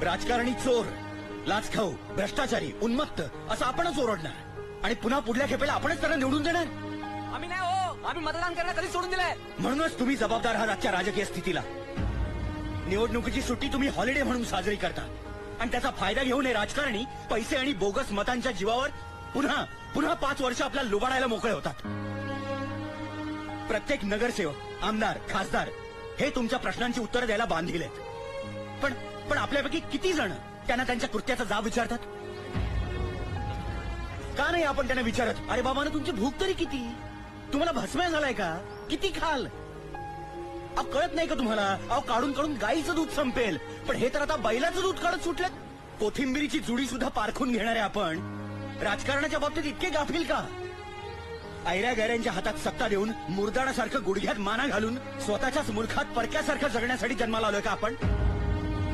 राजकारणी चोर, लाचखाऊ, भ्रष्टाचारी, उन्मत्त असं आपणच ओरडणार आणि पुन्हा पुढल्या खेपेला आपणच त्यांना निवडून देणार. आम्ही नाही हो, आम्ही मतदान करायला कधी सोडून दिलंय. म्हणूनच तुम्ही जबाबदार आहात आजच्या राजकीय स्थितीला. निवडणुकीची सुट्टी तुम्ही हॉलिडे म्हणून साजरी करता आणि त्याचा फायदा घेऊन हे राजकारणी पैसे आणि बोगस मतांच्या जीवावर पुन्हा पुन्हा 5 वर्ष आपल्याला लुबाडायला मोकळे होतात. प्रत्येक नगरसेवक, आमदार, खासदार हे तुमच्या प्रश्नांची उत्तरं द्यायला बांधील आहेत. पण आपल्यापैकी किती जण त्यांना त्यांच्या कृत्याचा जाब विचारतात? का नाही आपण त्यांना विचारत, अरे बाबा ना तुमची भूक तरी किती? तुम्हाला भस्मय झालाय का? किती खाल? अहो कळत नाही का तुम्हाला? अहो काढून काढून गाईचं दूध संपेल, पण हे तर आता बैलाचं दूध काढत सुटलं. कोथिंबिरीची जुडी सुद्धा पारखून घेणारे आपण राजकारणाच्या बाबतीत इतके गाफील का? ऐऱ्या गैऱ्यांच्या हातात सत्ता देऊन मुरदाडासारखं गुडघ्यात माना घालून स्वतःच्याच मुलखात परक्यासारखं जगण्यासाठी जन्माला आलोय का आपण?